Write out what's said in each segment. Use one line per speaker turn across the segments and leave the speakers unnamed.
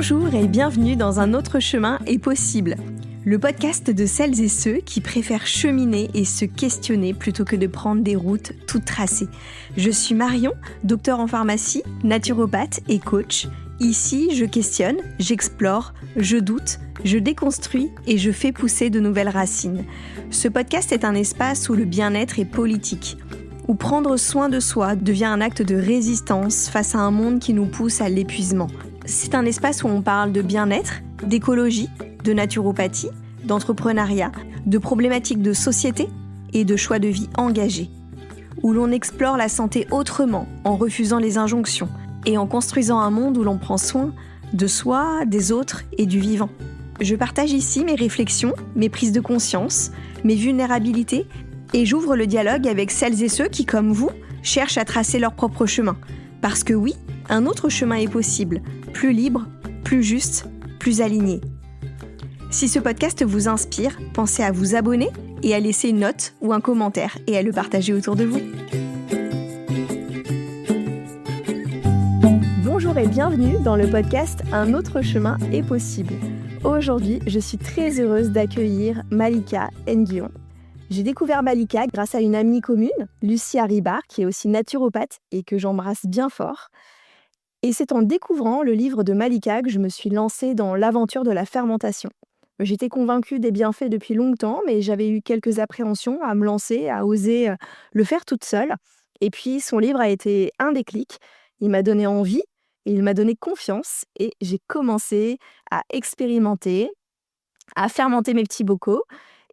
Bonjour et bienvenue dans Un autre chemin est possible, le podcast de celles et ceux qui préfèrent cheminer et se questionner plutôt que de prendre des routes toutes tracées. Je suis Marion, docteur en pharmacie, naturopathe et coach. Ici, je questionne, j'explore, je doute, je déconstruis et je fais pousser de nouvelles racines. Ce podcast est un espace où le bien-être est politique, où prendre soin de soi devient un acte de résistance face à un monde qui nous pousse à l'épuisement. C'est un espace où on parle de bien-être, d'écologie, de naturopathie, d'entrepreneuriat, de problématiques de société et de choix de vie engagés. Où l'on explore la santé autrement, en refusant les injonctions et en construisant un monde où l'on prend soin de soi, des autres et du vivant. Je partage ici mes réflexions, mes prises de conscience, mes vulnérabilités et j'ouvre le dialogue avec celles et ceux qui, comme vous, cherchent à tracer leur propre chemin. Parce que oui, un autre chemin est possible, plus libre, plus juste, plus aligné. Si ce podcast vous inspire, pensez à vous abonner et à laisser une note ou un commentaire et à le partager autour de vous. Bonjour et bienvenue dans le podcast Un autre chemin est possible. Aujourd'hui, je suis très heureuse d'accueillir Malika Nguyen. J'ai découvert Malika grâce à une amie commune, Lucie Haribar, qui est aussi naturopathe et que j'embrasse bien fort. Et c'est en découvrant le livre de Malika que je me suis lancée dans l'aventure de la fermentation. J'étais convaincue des bienfaits depuis longtemps, mais j'avais eu quelques appréhensions à me lancer, à oser le faire toute seule. Et puis son livre a été un déclic. Il m'a donné envie, et il m'a donné confiance et j'ai commencé à expérimenter, à fermenter mes petits bocaux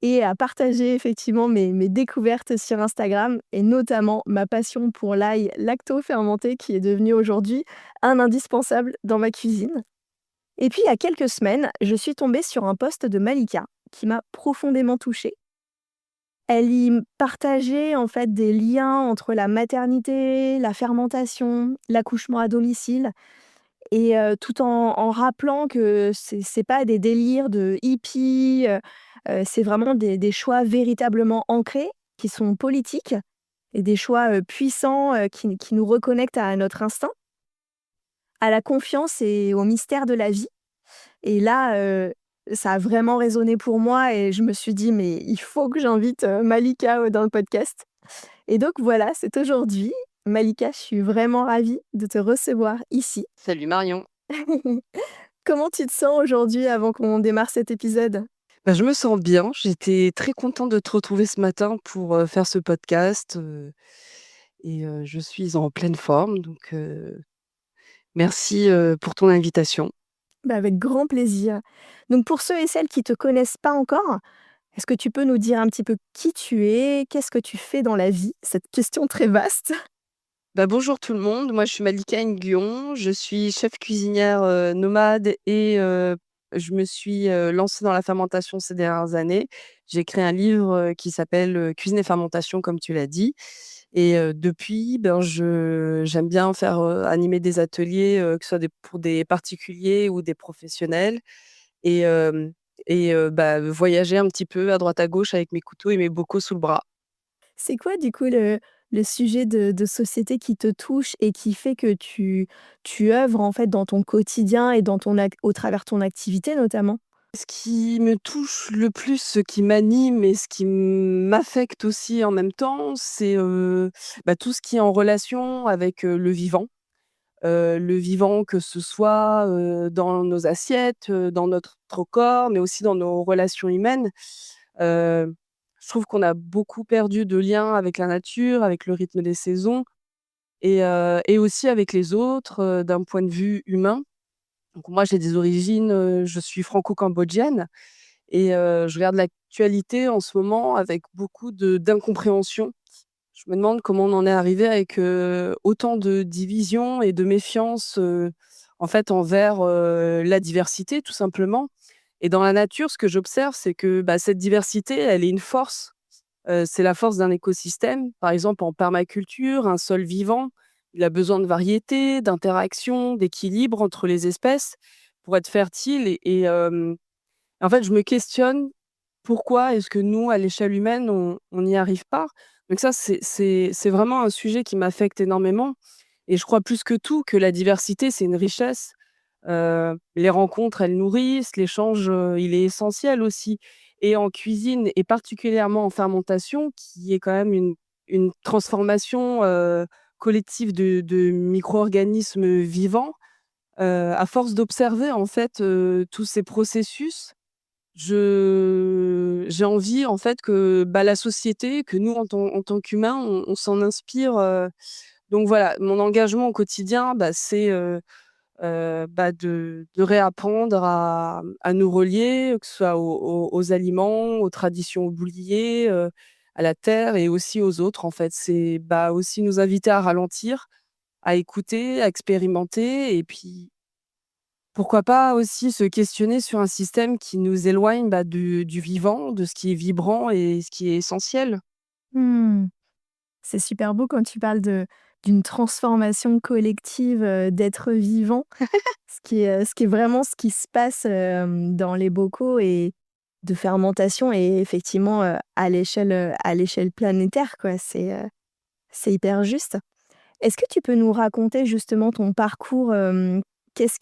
et à partager effectivement mes découvertes sur Instagram et notamment ma passion pour l'ail lacto-fermenté qui est devenu aujourd'hui un indispensable dans ma cuisine. Et puis il y a quelques semaines, je suis tombée sur un post de Malika qui m'a profondément touchée. Elle y partageait en fait des liens entre la maternité, la fermentation, l'accouchement à domicile et tout en rappelant que c'est pas des délires de hippies, c'est vraiment des choix véritablement ancrés, qui sont politiques et des choix, puissants, qui nous reconnectent à notre instinct, à la confiance et au mystère de la vie. Et là, ça a vraiment résonné pour moi et je me suis dit: «Mais il faut que j'invite, Malika, dans le podcast». Et donc voilà, c'est aujourd'hui. Malika, je suis vraiment ravie de te recevoir ici.
Salut Marion.
Comment tu te sens aujourd'hui avant qu'on démarre cet épisode?
Je me sens bien. J'étais très contente de te retrouver ce matin pour, faire ce podcast, je suis en pleine forme donc merci, pour ton invitation.
Bah, avec grand plaisir. Donc pour ceux et celles qui te connaissent pas encore, est-ce que tu peux nous dire un petit peu qui tu es? Qu'est-ce que tu fais dans la vie? Cette question très vaste.
Bonjour tout le monde, moi je suis Malika Nguyen, je suis chef cuisinière, nomade je me suis, lancée dans la fermentation ces dernières années. J'ai créé un livre, qui s'appelle, «Cuisine et fermentation» comme tu l'as dit depuis, je j'aime bien faire, animer des ateliers, que ce soit pour des particuliers ou des professionnels et hem voyager un petit peu à droite à gauche avec mes couteaux et mes bocaux sous le bras.
C'est quoi du coup le sujet de société qui te touche et qui fait que tu œuvres en fait dans ton quotidien et dans ton au travers ton activité notamment?
Ce qui me touche le plus, ce qui m'anime et ce qui m'affecte aussi en même temps, c'est, tout ce qui est en relation avec, le vivant. Le vivant que ce soit, dans nos assiettes, dans notre corps, mais aussi dans nos relations humaines. Heu, je trouve qu'on a beaucoup perdu de lien avec la nature, avec le rythme des saisons et aussi avec les autres, d'un point de vue humain. Donc moi, j'ai des origines, je suis franco-cambodgienne je regarde l'actualité en ce moment avec beaucoup d'incompréhension. Je me demande comment on en est arrivé avec, autant de division et de méfiance, en fait, envers, la diversité, tout simplement. Et dans la nature, ce que j'observe, c'est que, cette diversité, elle est une force. C'est la force d'un écosystème. Par exemple, en permaculture, un sol vivant, il a besoin de variété, d'interaction, d'équilibre entre les espèces pour être fertile en fait, je me questionne: pourquoi est-ce que nous, à l'échelle humaine, on n'y arrive pas? Donc ça, c'est vraiment un sujet qui m'affecte énormément et je crois plus que tout que la diversité, c'est une richesse. Les rencontres, elles nourrissent, l'échange, il est essentiel aussi et en cuisine et particulièrement en fermentation qui est quand même une transformation, collective de micro-organismes vivants. À force d'observer en fait, tous ces processus, j'ai envie en fait que, bah, la société, que nous en tant qu'humains, on s'en inspire, donc voilà, mon engagement au quotidien, bah, c'est, bah, de réapprendre à nous relier, que ce soit aux aliments, aux traditions oubliées, à la terre et aussi aux autres en fait. C'est, bah, aussi nous inviter à ralentir, à écouter, à expérimenter et puis pourquoi pas aussi se questionner sur un système qui nous éloigne, bah, du vivant, de ce qui est vibrant et ce qui est essentiel.
Mmh. C'est super beau quand tu parles d'une transformation collective, d'êtres vivants, ce qui est vraiment ce qui se passe, dans les bocaux et de fermentation et effectivement, à l'échelle planétaire, quoi. C'est hyper juste. Est-ce que tu peux nous raconter justement ton parcours, qu'est-ce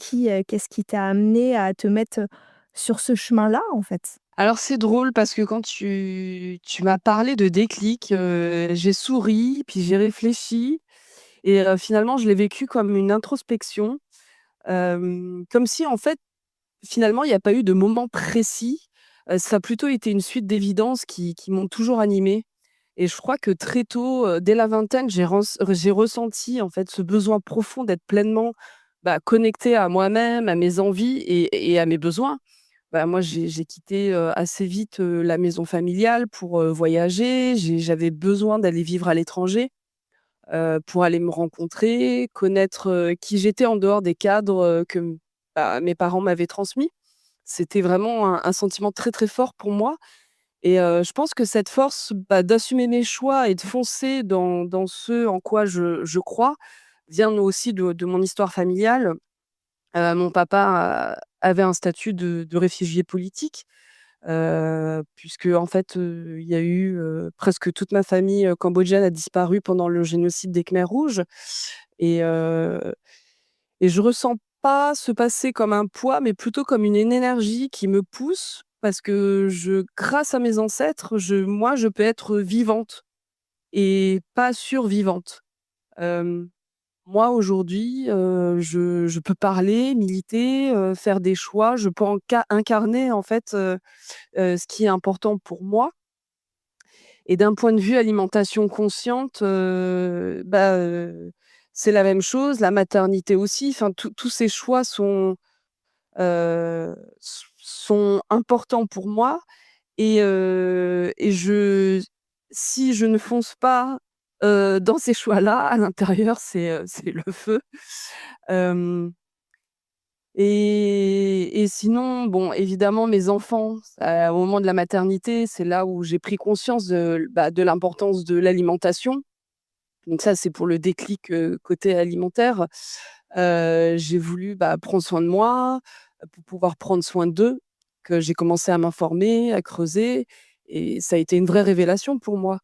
qui t'a amené à te mettre, sur ce chemin-là, en fait?
Alors c'est drôle parce que quand tu m'as parlé de déclic, j'ai souri, puis j'ai réfléchi et finalement je l'ai vécu comme une introspection, comme si en fait, finalement il y a pas eu de moment précis, ça a plutôt été une suite d'évidences qui m'ont toujours animée et je crois que très tôt, dès la vingtaine, j'ai ressenti en fait ce besoin profond d'être pleinement, bah, connectée à moi-même, à mes envies et à mes besoins. Bah, moi, j'ai quitté, assez vite, la maison familiale pour, voyager. J'avais besoin d'aller vivre à l'étranger, pour aller me rencontrer, connaître, qui j'étais en dehors des cadres, que bah, mes parents m'avaient transmis. C'était vraiment un sentiment très, très fort pour moi et je pense que cette force, bah, d'assumer mes choix et de foncer dans ce en quoi je crois, vient aussi de mon histoire familiale. Mon papa avait un statut de réfugié politique. Puisque en fait, il y a eu, presque toute ma famille, cambodgienne a disparu pendant le génocide des Khmers rouges et heu et je ressens pas ce passé comme un poids, mais plutôt comme une énergie qui me pousse parce que grâce à mes ancêtres, moi, je peux être vivante et pas survivante. Hem Moi, aujourd'hui, je peux parler, militer, faire des choix. Je peux incarner en fait, ce qui est important pour moi et d'un point de vue alimentation consciente, c'est la même chose, la maternité aussi, enfin tous ces choix sont importants pour moi et si je ne fonce pas, dans ces choix-là, à l'intérieur, c'est le feu. Hem et sinon, bon, évidemment, mes enfants, au moment de la maternité, c'est là où j'ai pris conscience de l'importance de l'alimentation. Donc ça, c'est pour le déclic, côté alimentaire. J'ai voulu, bah, prendre soin de moi, pour pouvoir prendre soin d'eux, que j'ai commencé à m'informer, à creuser et ça a été une vraie révélation pour moi.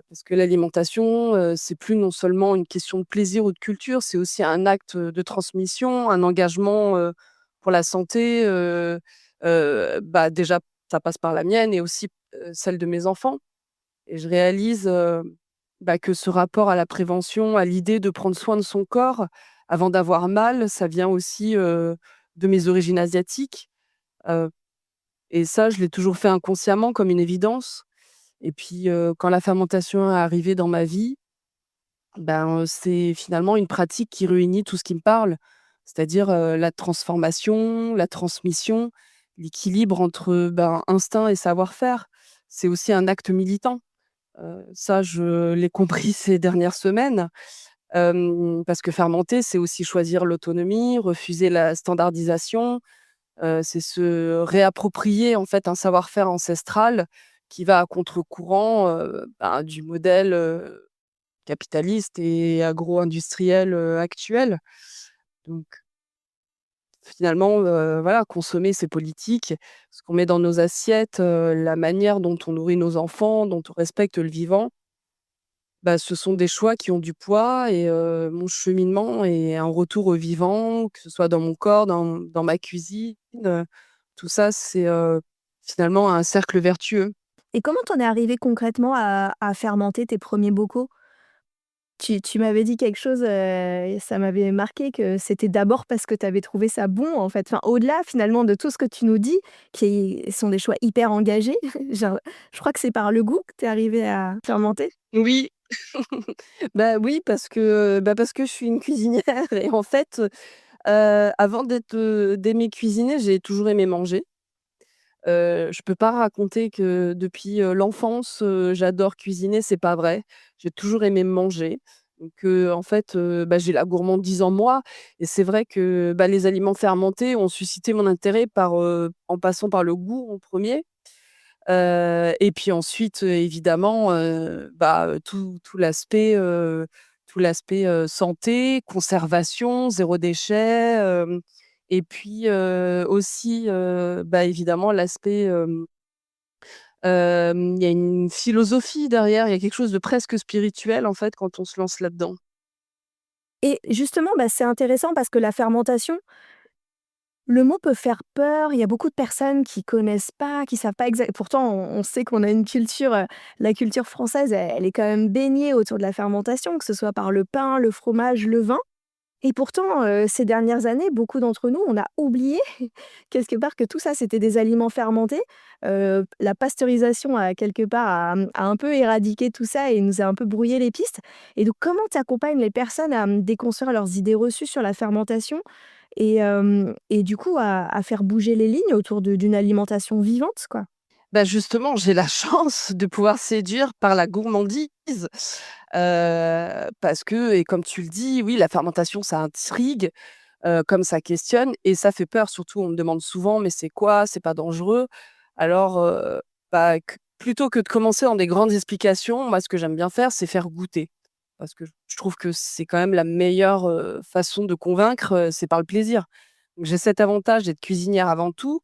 Parce que l'alimentation, c'est plus non seulement une question de plaisir ou de culture, c'est aussi un acte, de transmission, un engagement, pour la santé, bah, déjà, ça passe par la mienne et aussi, celle de mes enfants et je réalise, bah, que ce rapport à la prévention, à l'idée de prendre soin de son corps avant d'avoir mal, ça vient aussi, de mes origines asiatiques, heu et ça, je l'ai toujours fait inconsciemment comme une évidence. Et puis, quand la fermentation est arrivée dans ma vie, ben, c'est finalement une pratique qui réunit tout ce qui me parle. C'est-à-dire, la transformation, la transmission, l'équilibre entre, ben, instinct et savoir-faire. C'est aussi un acte militant. Ça, je l'ai compris ces dernières semaines, parce que fermenter, c'est aussi choisir l'autonomie, refuser la standardisation, c'est se réapproprier, en fait, un savoir-faire ancestral qui va à contre-courant, ben, du modèle, capitaliste et agro-industriel, actuel. Donc finalement, voilà, consommer, c'est politique. Ce qu'on met dans nos assiettes, la manière dont on nourrit nos enfants, dont on respecte le vivant, bah, ce sont des choix qui ont du poids et mon cheminement est un retour au vivant, que ce soit dans mon corps, dans ma cuisine, tout ça, c'est, finalement un cercle vertueux.
Et comment t'en es arrivé concrètement à fermenter tes premiers bocaux? Tu m'avais dit quelque chose, et ça m'avait marqué que c'était d'abord parce que tu avais trouvé ça bon, en fait. Enfin, au-delà finalement de tout ce que tu nous dis, qui sont des choix hyper engagés, genre, je crois que c'est par le goût que tu es arrivée à fermenter?
Oui, bah, oui, parce que je suis une cuisinière et en fait, avant d'aimer cuisiner, j'ai toujours aimé manger. Je peux pas raconter que depuis, l'enfance, j'adore cuisiner, c'est pas vrai. J'ai toujours aimé manger. Donc en fait, bah, j'ai la gourmandise en moi et c'est vrai que, bah, les aliments fermentés ont suscité mon intérêt en passant par le goût en premier. Et puis ensuite, évidemment, bah, tout l'aspect, santé, conservation, zéro déchet, et puis, aussi, bah, évidemment l'aspect, il y a une philosophie derrière, il y a quelque chose de presque spirituel, en fait, quand on se lance là-dedans.
Et justement, bah, c'est intéressant parce que la fermentation, le mot peut faire peur. Il y a beaucoup de personnes qui connaissent pas, qui savent pas exact pourtant on sait qu'on a une culture, la culture française, elle est quand même baignée autour de la fermentation, que ce soit par le pain, le fromage, le vin. Et pourtant, ces dernières années, beaucoup d'entre nous, on a oublié quelque part que tout ça, c'était des aliments fermentés. La pasteurisation a quelque part a un peu éradiqué tout ça et nous a un peu brouillé les pistes. Et donc comment tu accompagnes les personnes à, déconstruire leurs idées reçues sur la fermentation et du coup à faire bouger les lignes autour d'une alimentation vivante, quoi?
Bah, justement, j'ai la chance de pouvoir séduire par la gourmandise, parce que et comme tu le dis, oui, la fermentation, ça intrigue, comme ça questionne et ça fait peur. Surtout, on me demande souvent: «Mais c'est quoi? C'est pas dangereux?» Alors, bah, plutôt que de commencer dans des grandes explications, moi, ce que j'aime bien faire, c'est faire goûter. Parce que je trouve que c'est quand même la meilleure, façon de convaincre, c'est par le plaisir. Donc j'ai cet avantage d'être cuisinière avant tout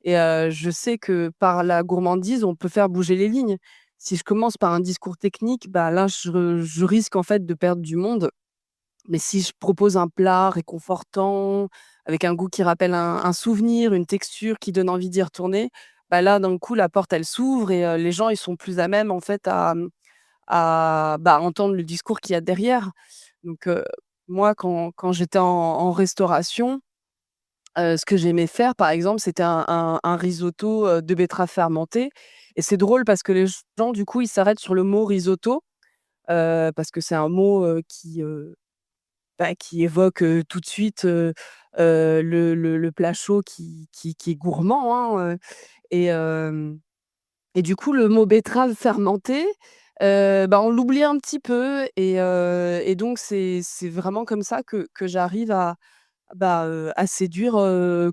et je sais que par la gourmandise, on peut faire bouger les lignes. Si je commence par un discours technique, bah, là, je risque en fait de perdre du monde. Mais si je propose un plat réconfortant, avec un goût qui rappelle un souvenir, une texture qui donne envie d'y retourner, bah, là, d'un coup, la porte, elle s'ouvre et les gens, ils sont plus à même, en fait, bah, entendre le discours qu'il y a derrière. Donc moi, quand j'étais en restauration, ce que j'aimais faire, par exemple, c'était un risotto, de betterave fermentée et c'est drôle parce que les gens, du coup, ils s'arrêtent sur le mot risotto, parce que c'est un mot, qui évoque, tout de suite, le plat chaud qui est gourmand, hein, et et du coup, le mot betterave fermentée, bah, on l'oublie un petit peu et donc c'est vraiment comme ça que j'arrive à séduire,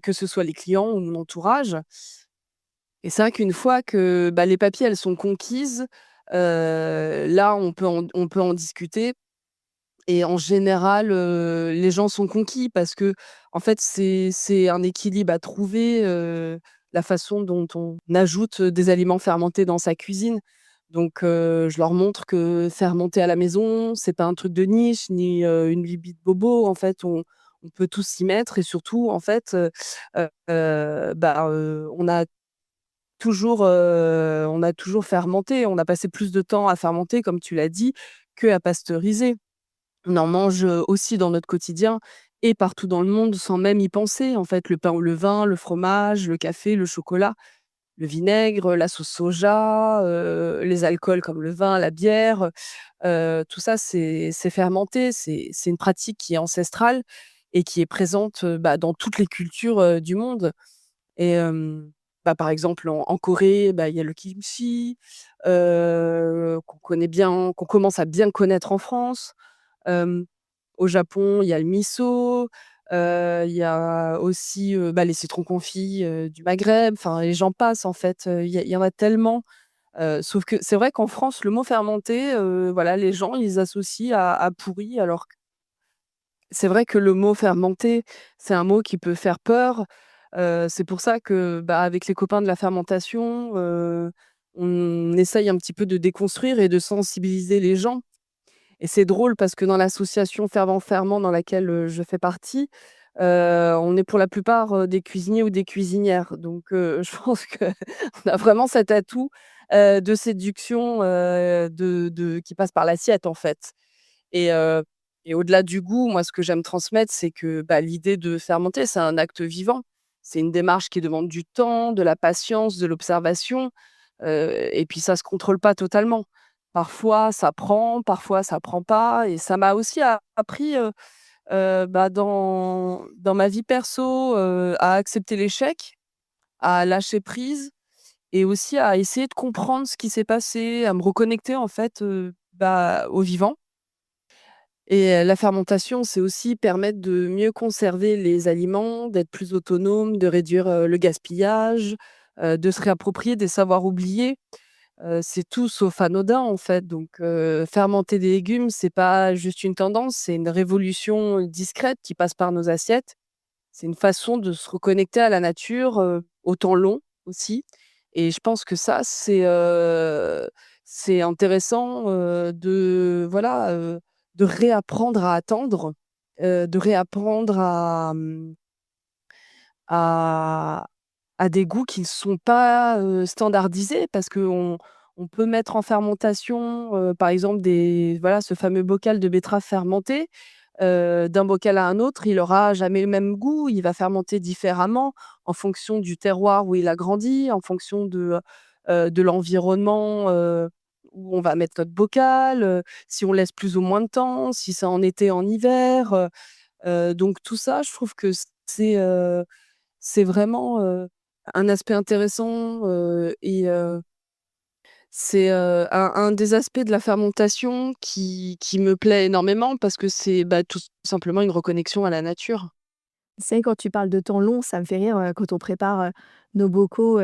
que ce soit les clients ou mon entourage et c'est vrai qu'une fois que, bah, les papilles, elles sont conquises, là, on peut en discuter et en général, les gens sont conquis parce que en fait, c'est un équilibre à trouver, la façon dont on ajoute, des aliments fermentés dans sa cuisine. Donc je leur montre que fermenter à la maison, c'est pas un truc de niche ni, une lubie de bobo. En fait, on peut tous s'y mettre et surtout, en fait, on a toujours fermenté. On a passé plus de temps à fermenter, comme tu l'as dit, qu'à pasteuriser. On en mange, aussi dans notre quotidien et partout dans le monde sans même y penser, en fait. Le pain ou le vin, le fromage, le café, le chocolat, le vinaigre, la sauce soja, les alcools comme le vin, la bière, tout ça c'est fermenté. C'est une pratique qui est ancestrale et qui est présente, bah, dans toutes les cultures, du monde et bah, par exemple en Corée, bah, il y a le kimchi, qu'on connaît bien, qu'on commence à bien connaître en France. Hem, Au Japon, il y a le miso, il y a aussi, bah, les citrons confits, du Maghreb, enfin et j'en passe en fait, il y en a tellement, sauf que c'est vrai qu'en France, le mot fermenté, voilà, les gens ils associent à pourri alors que c'est vrai que le mot fermenté, c'est un mot qui peut faire peur, c'est pour ça que, bah, avec les copains de la fermentation, on essaye un petit peu de déconstruire et de sensibiliser les gens. Et c'est drôle parce que dans l'association Fervent Ferment dans laquelle, je fais partie, on est pour la plupart, des cuisiniers ou des cuisinières. Donc je pense qu'on a vraiment cet atout, de séduction, de qui passe par l'assiette, en fait. Et heu et au-delà du goût, moi, ce que j'aime transmettre, c'est que, bah, l'idée de fermenter, c'est un acte vivant. C'est une démarche qui demande du temps, de la patience, de l'observation, et puis ça se contrôle pas totalement. Parfois ça prend pas et ça m'a aussi appris, bah, dans ma vie perso, à accepter l'échec, à lâcher prise et aussi à essayer de comprendre ce qui s'est passé, à me reconnecter en fait, bah, au vivant. Et la fermentation, c'est aussi permettre de mieux conserver les aliments, d'être plus autonome, de réduire, le gaspillage, de se réapproprier des savoirs oubliés. C'est tout sauf anodin, en fait. Donc fermenter des légumes, c'est pas juste une tendance, c'est une révolution discrète qui passe par nos assiettes. C'est une façon de se reconnecter à la nature, au temps long aussi et je pense que ça, c'est intéressant, de voilà, de réapprendre à attendre, de réapprendre à à des goûts qui ne sont pas, standardisés parce qu'on peut mettre en fermentation, par exemple des voilà, ce fameux bocal de betterave fermentée, d'un bocal à un autre, il aura jamais le même goût. Il va fermenter différemment en fonction du terroir où il a grandi, en fonction de l'environnement, où on va mettre notre bocal, si on laisse plus ou moins de temps, si c'est en été, en hiver, donc tout ça, je trouve que c'est vraiment, un aspect intéressant, c'est, un des aspects de la fermentation qui me plaît énormément parce que c'est, bah, tout simplement une reconnexion à la nature.
C'est vrai, quand tu parles de temps long, ça me fait rire, quand on prépare, nos bocaux,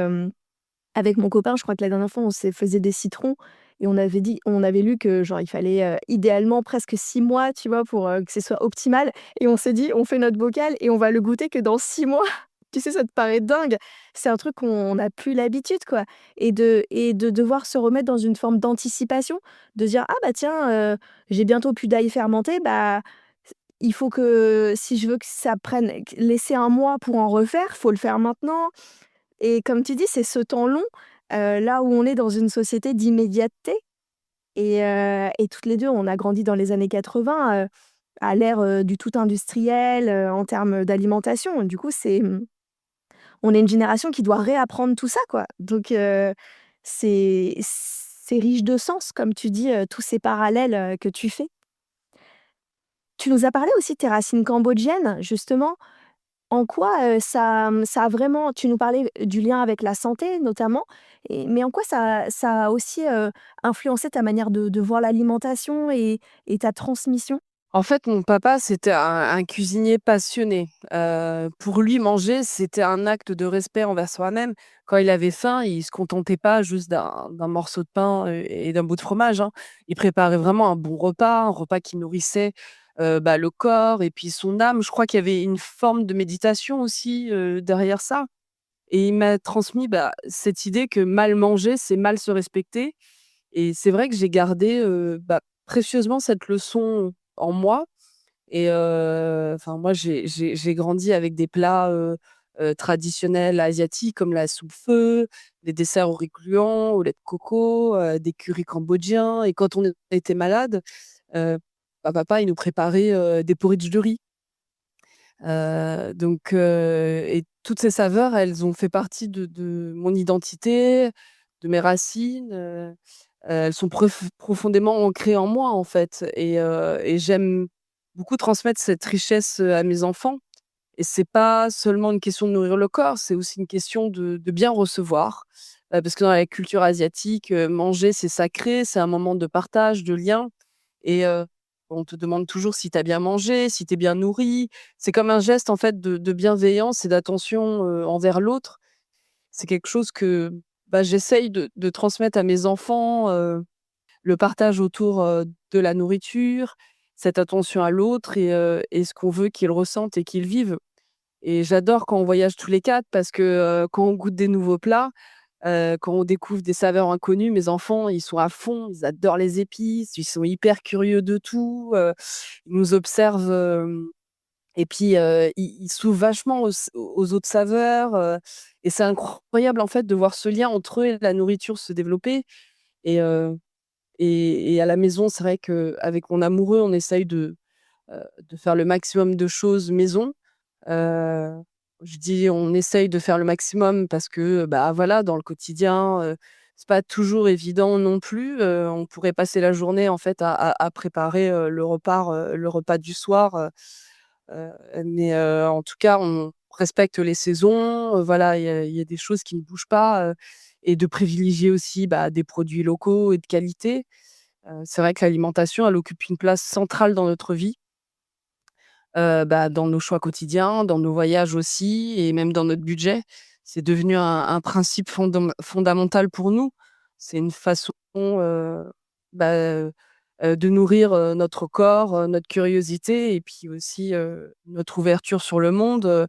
avec mon copain. Je crois que la dernière fois, on s'est faisait des citrons et on avait lu que genre il fallait, idéalement presque 6 mois, tu vois, pour, que ce soit optimal et on s'est dit: «On fait notre bocal et on va le goûter que dans 6 mois». Tu sais, ça te paraît dingue. C'est un truc qu'on n'a plus l'habitude, quoi et de devoir se remettre dans une forme d'anticipation, de dire: «Ah bah tiens, j'ai bientôt plus d'ail fermenté, bah, il faut que si je veux que ça prenne laisser un mois pour en refaire, faut le faire maintenant». Et comme tu dis, c'est ce temps long, là où on est dans une société d'immédiateté et toutes les 2, on a grandi dans les années 80, à l'ère, du tout industriel, en termes d'alimentation. Du coup, on est une génération qui doit réapprendre tout ça, quoi. Donc c'est riche de sens, comme tu dis, tous ces parallèles, que tu fais. Tu nous as parlé aussi de tes racines cambodgiennes, justement. En quoi, ça a vraiment tu nous parlais du lien avec la santé notamment mais en quoi ça a aussi, influencé ta manière de voir l'alimentation et ta transmission?
En fait, mon papa, c'était un cuisinier passionné. Pour lui, manger, c'était un acte de respect envers soi-même. Quand il avait faim, il se contentait pas juste d'un morceau de pain, et d'un bout de fromage, hein. Il préparait vraiment un bon repas, un repas qui nourrissait, bah, le corps et puis son âme. Je crois qu'il y avait une forme de méditation aussi, derrière ça et il m'a transmis, bah, cette idée que mal manger, c'est mal se respecter et c'est vrai que j'ai gardé, bah, précieusement cette leçon en moi et enfin moi j'ai grandi avec des plats, traditionnels asiatiques comme la soupe feu, des desserts au riz gluant, au lait de coco, des currys cambodgiens et quand on était malade, heu, bah, papa il nous préparait, des porridge de riz. Donc et toutes ces saveurs, elles ont fait partie de mon identité, de mes racines, elles sont profondément ancrées en moi, en fait et j'aime beaucoup transmettre cette richesse, à mes enfants et c'est pas seulement une question de nourrir le corps, c'est aussi une question de bien recevoir, parce que dans la culture asiatique, manger, c'est sacré, c'est un moment de partage, de lien et on te demande toujours si tu as bien mangé, si tu es bien nourri. C'est comme un geste, en fait, de bienveillance et d'attention, envers l'autre. C'est quelque chose que, bah, j'essaye de transmettre à mes enfants, le partage autour, de la nourriture, cette attention à l'autre et ce qu'on veut qu'ils ressentent et qu'ils vivent et j'adore quand on voyage tous les 4 parce que, quand on goûte des nouveaux plats, Quand on découvre des saveurs inconnues, mes enfants, ils sont à fond, ils adorent les épices, ils sont hyper curieux de tout, ils nous observent, et puis, ils s'ouvrent vachement aux autres saveurs, et c'est incroyable, en fait, de voir ce lien entre eux et la nourriture se développer. Et à la maison, c'est vrai qu'avec mon amoureux, on essaye de faire le maximum de choses maison. Heu, je dis: «On essaye de faire le maximum» parce que, bah, voilà, dans le quotidien, c'est pas toujours évident non plus. On pourrait passer la journée, en fait, à préparer, le repas du soir, mais en tout cas, on respecte les saisons, voilà, il y a des choses qui ne bougent pas, et de privilégier aussi, bah, des produits locaux et de qualité. C'est vrai que l'alimentation, elle occupe une place centrale dans notre vie. Bah, dans nos choix quotidiens, dans nos voyages aussi et même dans notre budget. C'est devenu un principe fondamental pour nous. C'est une façon, bah, de nourrir, notre corps, notre curiosité et puis aussi, notre ouverture sur le monde.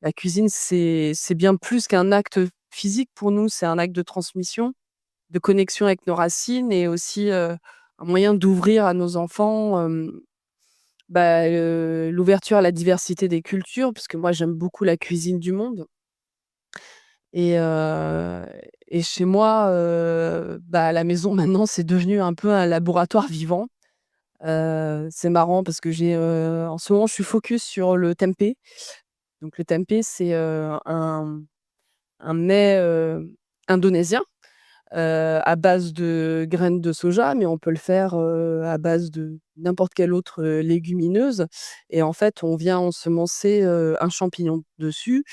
La cuisine, c'est bien plus qu'un acte physique pour nous, c'est un acte de transmission, de connexion avec nos racines et aussi, un moyen d'ouvrir à nos enfants, bah, l'ouverture à la diversité des cultures, parce que moi j'aime beaucoup la cuisine du monde et heu chez moi, bah, à la maison maintenant c'est devenu un peu un laboratoire vivant. C'est marrant parce que en ce moment je suis focus sur le tempeh. Donc le tempeh c'est, un mets, indonésien, à base de graines de soja, mais on peut le faire, à base de n'importe quelle autre, légumineuse et en fait, on vient ensemencer, un champignon dessus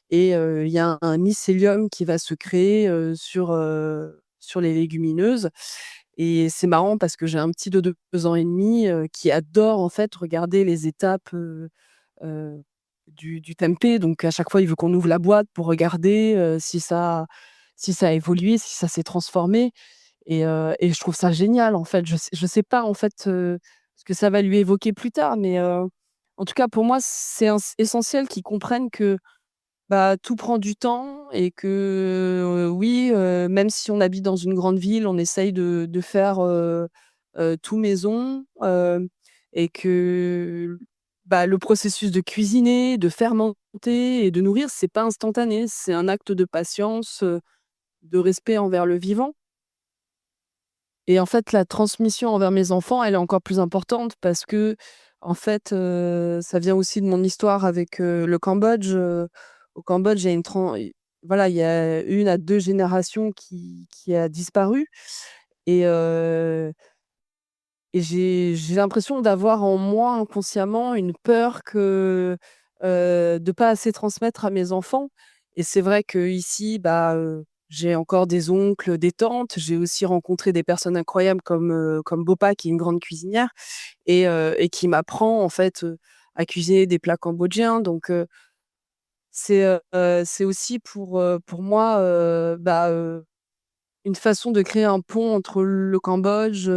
et il y a un mycélium qui va se créer, sur les légumineuses et c'est marrant parce que j'ai un petit de 2 ans et demi, qui adore, en fait, regarder les étapes, heu, du tempeh. Donc à chaque fois, il veut qu'on ouvre la boîte pour regarder, si ça a évolué, si ça s'est transformé et je trouve ça génial, en fait. Je sais pas, en fait, ce que ça va lui évoquer plus tard, mais en tout cas, pour moi, c'est essentiel qu'il comprenne que, bah, tout prend du temps et que, oui, même si on habite dans une grande ville, on essaye de faire, tout maison, et que, bah, le processus de cuisiner, de fermenter et de nourrir, c'est pas instantané. C'est un acte de patience, de respect envers le vivant. Et en fait, la transmission envers mes enfants, elle est encore plus importante parce qu'en fait, ça vient aussi de mon histoire avec, le Cambodge. Au Cambodge, il y a voilà, il y a 1 à 2 générations qui a disparu et j'ai l'impression d'avoir en moi inconsciemment une peur de pas assez transmettre à mes enfants et c'est vrai qu'ici, bah, j'ai encore des oncles, des tantes. J'ai aussi rencontré des personnes incroyables comme Bopa qui est une grande cuisinière et qui m'apprend en fait, à cuisiner des plats cambodgiens donc c'est aussi pour moi, bah, une façon de créer un pont entre le Cambodge,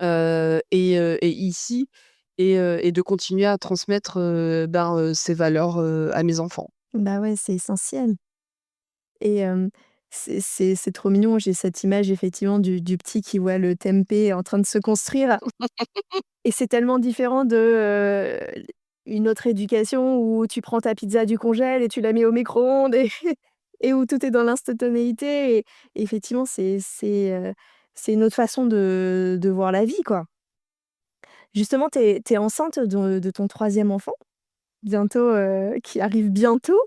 et ici et de continuer à transmettre, ben, ces valeurs, à mes enfants.
Bah, ouais, c'est essentiel et c'est trop mignon. J'ai cette image effectivement du petit qui voit le tempeh en train de se construire et c'est tellement différent de, une autre éducation où tu prends ta pizza du congèle et tu la mets au micro-ondes et et où tout est dans l'instantanéité et effectivement c'est une autre façon de voir la vie, quoi. Justement, tu es enceinte de ton troisième enfant, bientôt, qui arrive bientôt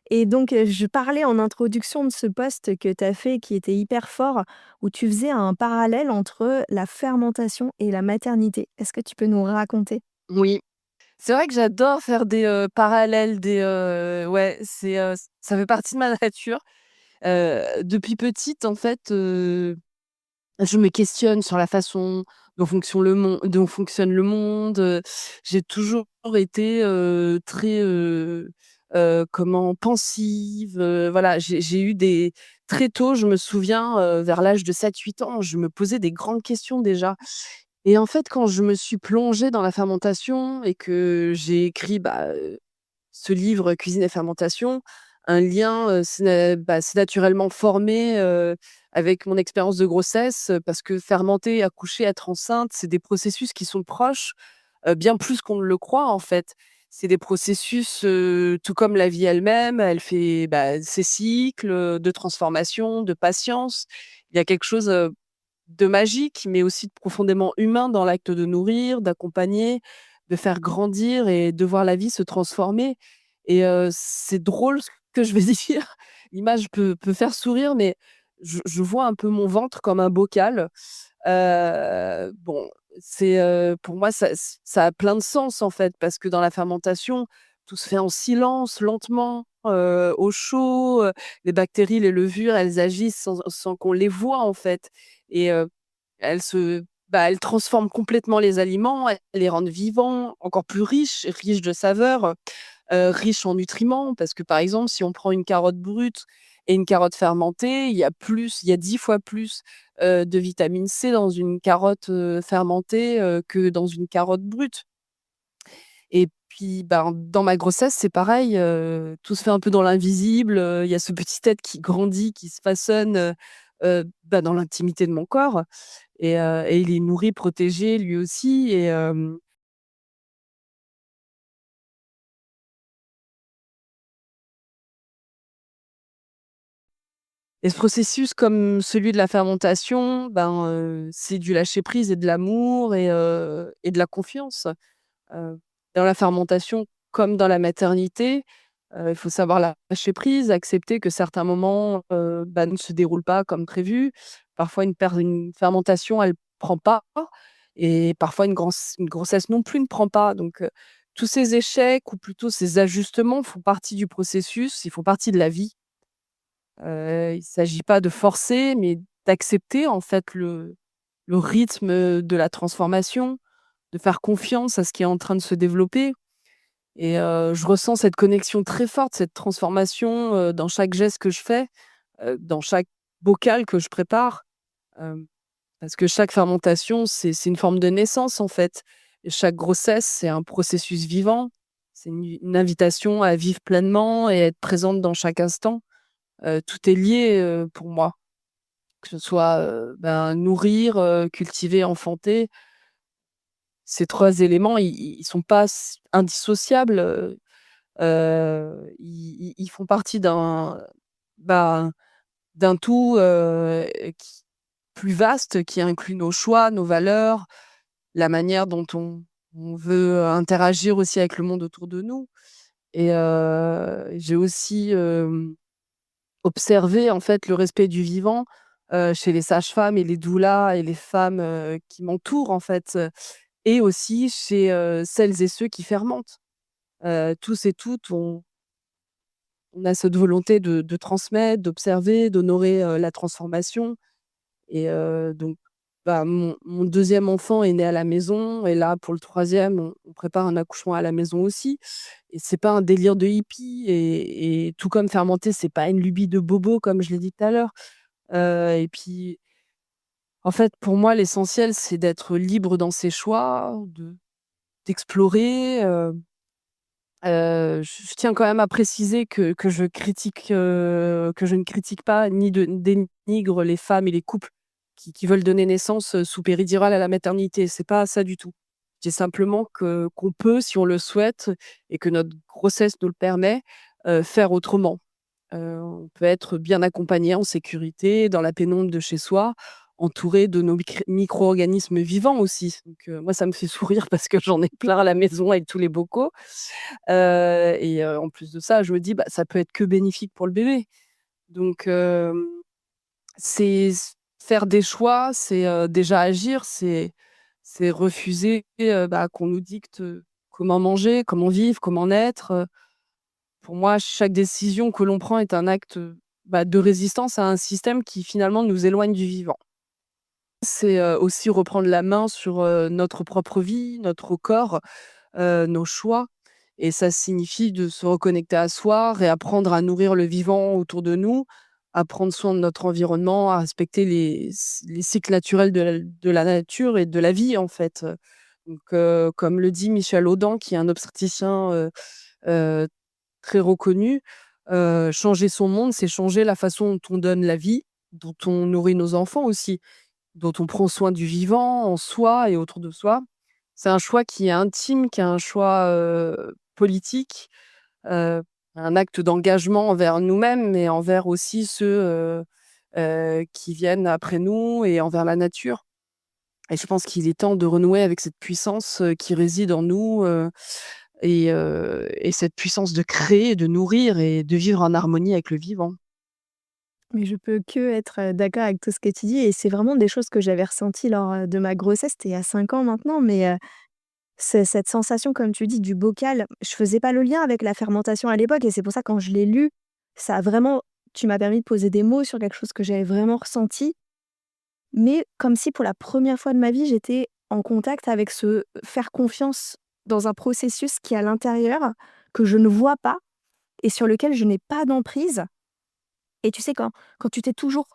et donc je parlais en introduction de ce post que tu as fait qui était hyper fort, où tu faisais un parallèle entre la fermentation et la maternité. Est-ce que tu peux nous raconter?
Oui, c'est vrai que j'adore faire des, parallèles, ouais, ça fait partie de ma nature. Depuis petite, en fait, je me questionne sur la façon dont fonctionne le monde, j'ai toujours été, très, comment? Pensive, voilà, j'ai eu des très tôt, je me souviens, vers l'âge de 7 8 ans, je me posais des grandes questions déjà et en fait, quand je me suis plongée dans la fermentation et que j'ai écrit, bah, ce livre «Cuisine et fermentation», un lien, c'est naturellement formé, avec mon expérience de grossesse, parce que fermenter, accoucher, être enceinte, c'est des processus qui sont proches, bien plus qu'on ne le croit, en fait. C'est des processus, tout comme la vie elle-même, elle fait, ses cycles, de transformation, de patience. Il y a quelque chose, de magique, mais aussi de profondément humain dans l'acte de nourrir, d'accompagner, de faire grandir et de voir la vie se transformer. Et c'est drôle ce que je vais dire, l'image peut faire sourire, mais je vois un peu mon ventre comme un bocal. Bon, pour moi, ça a plein de sens, en fait, parce que dans la fermentation, tout se fait en silence, lentement, au chaud, les bactéries, les levures, elles agissent sans qu'on les voie, en fait. Et elles se elles transforment complètement les aliments, elles les rendent vivants, encore plus riches de saveurs, riches en nutriments. Parce que, par exemple, si on prend une carotte brute et une carotte fermentée, il y a 10 fois plus, de vitamine C dans une carotte, fermentée, que dans une carotte brute. Et puis, dans ma grossesse, c'est pareil, tout se fait un peu dans l'invisible, il y a ce petit être qui grandit, qui se façonne, dans l'intimité de mon corps. Et il est nourri, protégé lui aussi. Et ce processus comme celui de la fermentation, c'est du lâcher prise et de l'amour et de la confiance. Heu, Dans la fermentation comme dans la maternité, il faut savoir lâcher prise, accepter que certains moments, ne se déroulent pas comme prévu. Parfois une fermentation, elle prend pas, et parfois une grossesse non plus ne prend pas. Donc tous ces échecs ou plutôt ces ajustements font partie du processus, ils font partie de la vie. Il s'agit pas de forcer, mais d'accepter en fait le rythme, de la transformation, de faire confiance à ce qui est en train de se développer. Et je ressens cette connexion très forte, cette transformation, dans chaque geste que je fais, dans chaque bocal que je prépare. Hem, Parce que chaque fermentation, c'est une forme de naissance, en fait. Et chaque grossesse, c'est un processus vivant. C'est une invitation à vivre pleinement et être présente dans chaque instant. Tout est lié, pour moi, que ce soit, nourrir, cultiver, enfanter. Ces 3 éléments, ils sont pas indissociables, ils font partie bah, d'un tout, qui plus vaste, qui inclut nos choix, nos valeurs, la manière dont on veut interagir aussi avec le monde autour de nous. Et j'ai aussi, observé en fait le respect du vivant, chez les sages-femmes et les doulas et les femmes, qui m'entourent en fait, et aussi chez, celles et ceux qui fermentent. Tous et toutes, on a cette volonté de transmettre, d'observer, d'honorer, la transformation. Et donc mon 2e enfant est né à la maison, et là, pour le troisième, on prépare un accouchement à la maison aussi. Et c'est pas un délire de hippie, et tout comme fermenter, c'est pas une lubie de bobo comme je l'ai dit tout à l'heure. Et puis, en fait, pour moi, l'essentiel, c'est d'être libre dans ses choix, d'explorer. Je tiens quand même à préciser que je ne critique pas ni dénigre les femmes et les couples qui veulent donner naissance, sous péridurale à la maternité. C'est pas ça du tout. Je dis simplement que qu'on peut, si on le souhaite et que notre grossesse nous le permet, faire autrement. On peut être bien accompagné, en sécurité, dans la pénombre de chez soi, entouré de nos micro-organismes vivants aussi. Donc moi, ça me fait sourire parce que j'en ai plein à la maison avec tous les bocaux. En plus de ça, je me dis: «Ça peut être que bénéfique pour le bébé». Donc c'est faire des choix, c'est, déjà agir, c'est refuser, qu'on nous dicte, comment manger, comment vivre, comment naître. Pour moi, chaque décision que l'on prend est un acte, de résistance à un système qui finalement nous éloigne du vivant. C'est, aussi reprendre la main sur, notre propre vie, notre corps, nos choix. Et ça signifie de se reconnecter à soi, réapprendre à nourrir le vivant autour de nous, à prendre soin de notre environnement, à respecter les cycles naturels de la nature et de la vie, en fait. Donc comme le dit Michel Audin, qui est un obstétricien, heu, très reconnu, Changer son monde, c'est changer la façon dont on donne la vie, dont on nourrit nos enfants aussi, dont on prend soin du vivant, en soi et autour de soi. C'est un choix qui est intime, qui est un choix, politique, heu, un acte d'engagement envers nous-mêmes, mais envers aussi ceux, qui viennent après nous et envers la nature. Et je pense qu'il est temps de renouer avec cette puissance, qui réside en nous, et cette puissance de créer, de nourrir et de vivre en harmonie avec le vivant.
Mais je peux que être, d'accord avec tout ce que tu dis et c'est vraiment des choses que j'avais ressenties lors, de ma grossesse. C'était il y a 5 ans maintenant, mais c'est cette sensation, comme tu dis, du bocal. Je faisais pas le lien avec la fermentation à l'époque et c'est pour ça quand je l'ai lu, ça a vraiment tu m'as permis de poser des mots sur quelque chose que j'avais vraiment ressenti, mais comme si pour la première fois de ma vie, j'étais en contact avec ce faire confiance dans un processus qui est à l'intérieur, que je ne vois pas et sur lequel je n'ai pas d'emprise. Et tu sais, quand tu t'es toujours,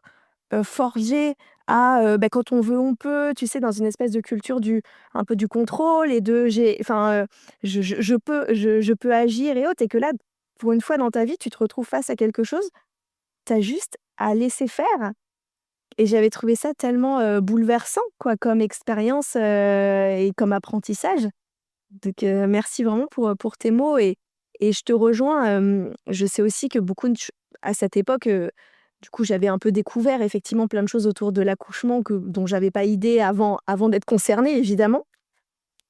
forgé à, bah, quand on veut, on peut, tu sais, dans une espèce de culture du un peu du contrôle et de j'ai enfin, je peux agir et autres et que là, pour une fois dans ta vie, tu te retrouves face à quelque chose, tu as juste à laisser faire et j'avais trouvé ça tellement, bouleversant, quoi, comme expérience, et comme apprentissage. Donc, merci vraiment pour tes mots et je te rejoins, je sais aussi que beaucoup de ch à cette époque, du coup, j'avais un peu découvert effectivement plein de choses autour de l'accouchement que dont j'avais pas idée avant d'être concernée évidemment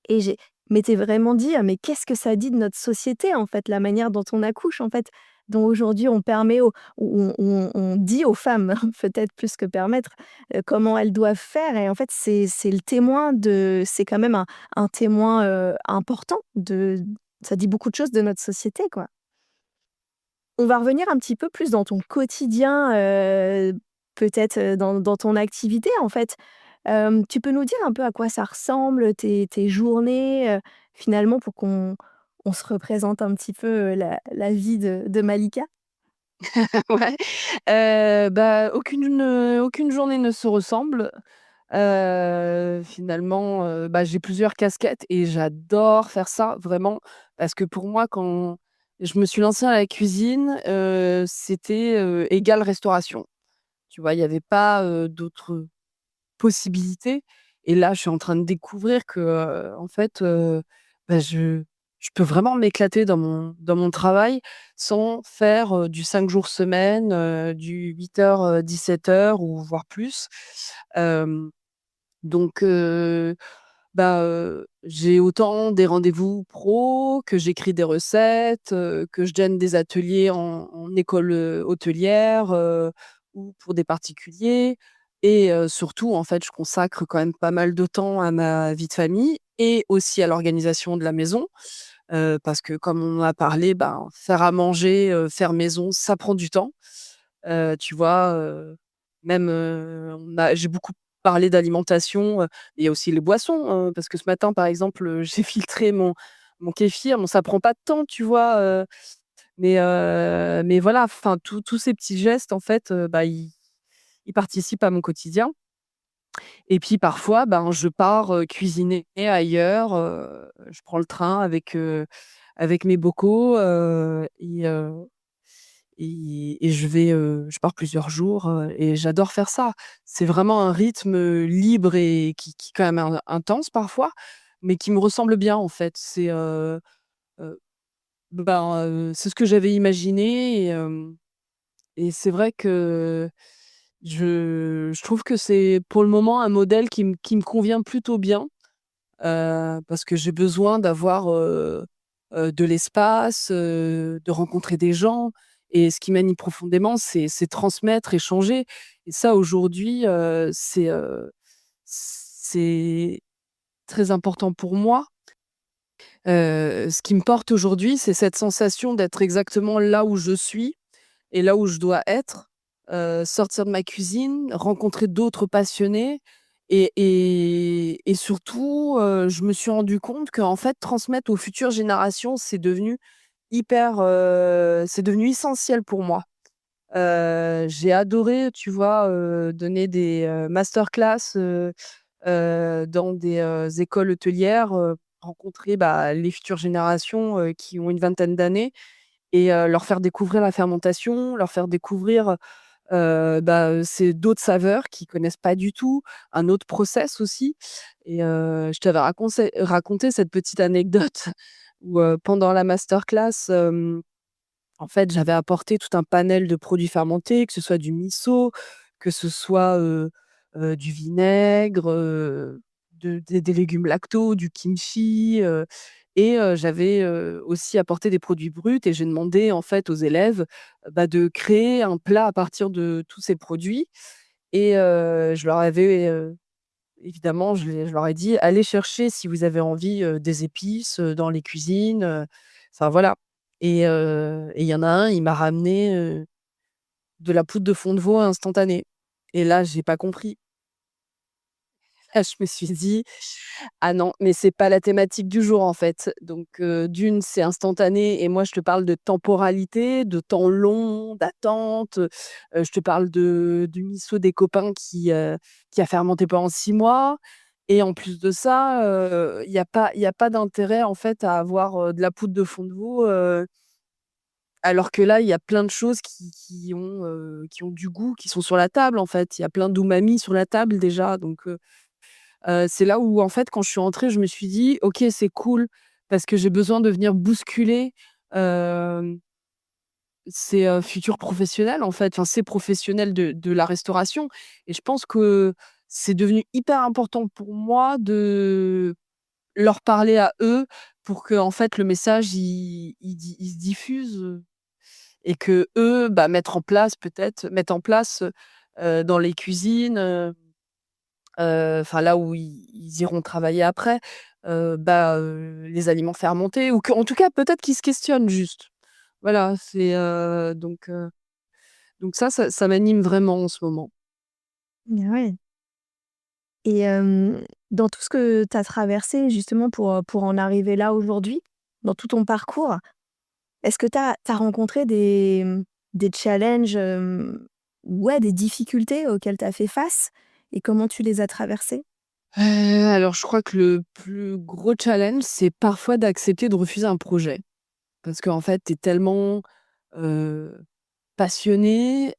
et j'ai m'étais vraiment dit: «Ah mais qu'est-ce que ça dit de notre société en fait, la manière dont on accouche en fait?» dont aujourd'hui on permet aux ou on dit aux femmes peut-être plus que permettre, comment elles doivent faire et en fait c'est le témoin de c'est quand même un témoin, important de ça dit beaucoup de choses de notre société quoi. On va revenir un petit peu plus dans ton quotidien, peut-être, dans ton activité, en fait. Tu peux nous dire un peu à quoi ça ressemble tes journées, finalement pour qu'on se représente un petit peu, la vie de Malika?
Ouais, bah, aucune journée ne se ressemble. Finalement, bah, j'ai plusieurs casquettes et j'adore faire ça vraiment parce que pour moi, quand je me suis lancée dans la cuisine, c'était, égal restauration. Tu vois? Il y avait pas, d'autres possibilités et là, je suis en train de découvrir que, en fait, bah, je peux vraiment m'éclater dans mon travail sans faire, du 5 jours semaine, du 8h, 17h ou voire plus. Hem donc bah, j'ai autant des rendez-vous pro, que j'écris des recettes, que je donne des ateliers en école, hôtelière, ou pour des particuliers et surtout, en fait, je consacre quand même pas mal de temps à ma vie de famille et aussi à l'organisation de la maison. Parce que comme on en a parlé, ben, faire à manger, faire maison, ça prend du temps. Tu vois? Même, j'ai beaucoup parlé d'alimentation, il y a aussi les boissons, parce que ce matin, par exemple, j'ai filtré mon kéfir. Bon, ça prend pas de temps, tu vois? Mais voilà, enfin, tous ces petits gestes, en fait, bah, ils participent à mon quotidien et puis parfois, ben, je pars, cuisiner ailleurs, je prends le train avec mes bocaux, et je pars plusieurs jours, et j'adore faire ça. C'est vraiment un rythme, libre et qui est quand même intense parfois, mais qui me ressemble bien en fait. Heu, c'est ce que j'avais imaginé et c'est vrai que je trouve que c'est pour le moment un modèle qui me convient plutôt bien. Parce que j'ai besoin d'avoir, de l'espace, de rencontrer des gens et ce qui m'anime profondément, c'est transmettre, échanger et ça aujourd'hui, c'est très important pour moi. Ce qui me porte aujourd'hui, c'est cette sensation d'être exactement là où je suis et là où je dois être, sortir de ma cuisine, rencontrer d'autres passionnés et surtout, je me suis rendu compte qu'en fait, transmettre aux futures générations, c'est devenu essentiel pour moi. J'ai adoré, tu vois, donner des, master class, dans des, écoles hôtelières, rencontrer, bah, les futures générations, qui ont une vingtaine d'années et leur faire découvrir la fermentation, leur faire découvrir, c'est d'autres saveurs qu'ils connaissent pas du tout, un autre process aussi. Et je t'avais raconté cette petite anecdote où, pendant la masterclass, en fait, j'avais apporté tout un panel de produits fermentés, que ce soit du miso, que ce soit, du vinaigre, des légumes lacto, du kimchi, et j'avais, aussi apporté des produits bruts et j'ai demandé, en fait, aux élèves, de créer un plat à partir de tous ces produits. Et je leur avais, évidemment, je leur ai dit: «Allez chercher si vous avez envie, des épices, dans les cuisines», enfin voilà. Et il y en a un, il m'a ramené, de la poudre de fond de veau instantanée et là, j'ai pas compris. Là, je me suis dit: «Ah non, mais c'est pas la thématique du jour, en fait». Donc d'une, c'est instantané et moi, je te parle de temporalité, de temps long, d'attente, je te parle du miso des copains qui a fermenté pendant 6 mois et en plus de ça, il y a pas d'intérêt, en fait, à avoir, de la poudre de fond de veau, alors que là, il y a plein de choses qui ont du goût, qui sont sur la table, en fait. Il y a plein d'umami sur la table déjà, donc c'est là où, en fait, quand je suis entrée, je me suis dit: «OK, c'est cool», parce que j'ai besoin de venir bousculer, hem, ces, futurs professionnels, en fait, enfin, ces professionnels de la restauration et je pense que c'est devenu hyper important pour moi de leur parler à eux pour que en fait, le message, il se diffuse, et qu'eux, mettent en place, dans les cuisines, enfin là où ils iront travailler après, les aliments fermentés ou qu'en tout cas peut-être qu'ils se questionnent juste. Voilà, donc ça m'anime vraiment en ce moment.
Ah ouais. Et dans tout ce que tu as traversé justement pour en arriver là aujourd'hui, dans tout ton parcours, est-ce que tu as rencontré des challenges, ouais, des difficultés auxquelles tu as fait face et comment tu les as traversées?
Alors je crois que le plus gros challenge, c'est parfois d'accepter de refuser un projet. Parce qu'en fait, tu es tellement, heu, passionné,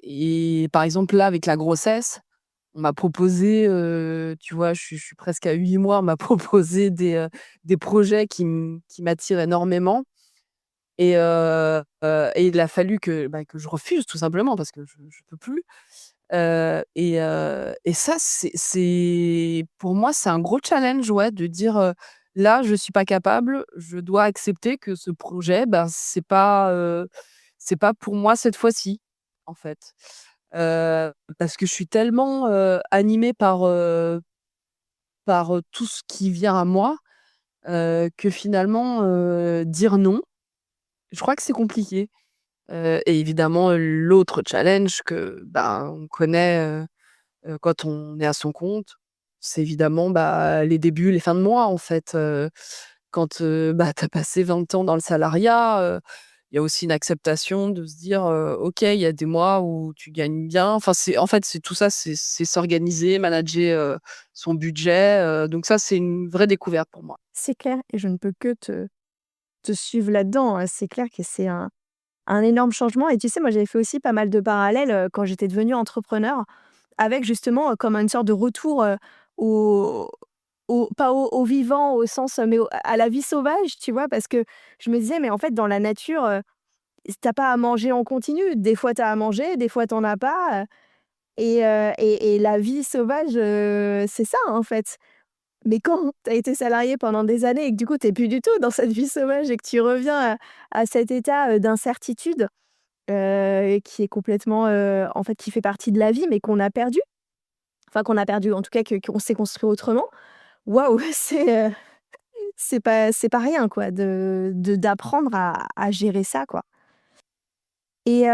et par exemple là, avec la grossesse, on m'a proposé, tu vois, je suis presque à 8 mois, on m'a proposé des projets qui m'attirent énormément et il a fallu que je refuse tout simplement parce que je peux plus. Et ça, c'est pour moi, c'est un gros challenge, ouais, de dire, «Là, je suis pas capable, je dois accepter que ce projet, c'est pas pour moi cette fois-ci», en fait. Parce que je suis tellement, animée par tout ce qui vient à moi, que finalement, dire non, je crois que c'est compliqué. Et évidemment, l'autre challenge que, on connaît, quand on est à son compte, c'est évidemment, les débuts, les fins de mois, en fait, quand, tu as passé 20 ans dans le salariat, il y a aussi une acceptation de se dire, «OK, il y a des mois où tu gagnes bien». Enfin, c'est tout ça, c'est s'organiser, manager, son budget, donc ça, c'est une vraie découverte pour moi.
C'est clair et je ne peux que te suivre là-dedans, hein. C'est clair que c'est un énorme changement et tu sais, moi, j'avais fait aussi pas mal de parallèles, quand j'étais devenue entrepreneur avec justement, comme une sorte de retour, au pas au vivant au sens, mais à la vie sauvage, tu vois? Parce que je me disais: «Mais en fait, dans la nature, tu pas à manger en continu. Des fois, tu as à manger, des fois, tu en as pas, et la vie sauvage, c'est ça, en fait». Mais quand tu as été salarié pendant des années et que du coup, tu es plus du tout dans cette vie sauvage et que tu reviens à cet état, d'incertitude, qui est complètement, en fait, qui fait partie de la vie, mais qu'on a perdu, enfin qu'on a perdu, en tout cas qu'on s'est construit autrement. Waouh, c'est pas rien quoi d'apprendre à gérer ça, quoi. Et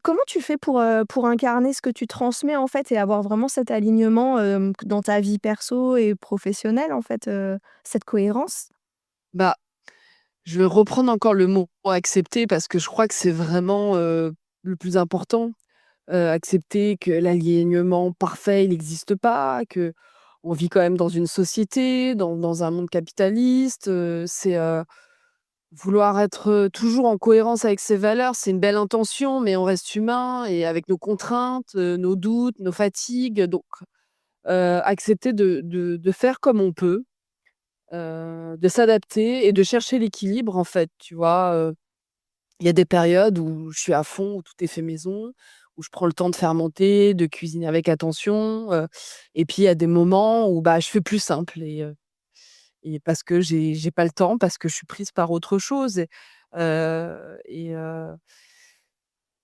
comment tu fais pour incarner ce que tu transmets, en fait, et avoir vraiment cet alignement, dans ta vie perso et professionnelle, en fait, cette cohérence?
Bah, je vais reprendre encore le mot «accepter» parce que je crois que c'est vraiment, le plus important. Accepter que l'alignement parfait, il n'existe pas, que on vit quand même dans une société, dans un monde capitaliste, Vouloir être, toujours en cohérence avec ses valeurs, c'est une belle intention, mais on reste humain et avec nos contraintes, nos doutes, nos fatigues, donc accepter de faire comme on peut, de s'adapter et de chercher l'équilibre, en fait, tu vois? Il y a des périodes où je suis à fond, où tout est fait maison, où je prends le temps de fermenter, de cuisiner avec attention, et puis il y a des moments où, bah, je fais plus simple et parce que j'ai pas le temps, parce que je suis prise par autre chose heu et heu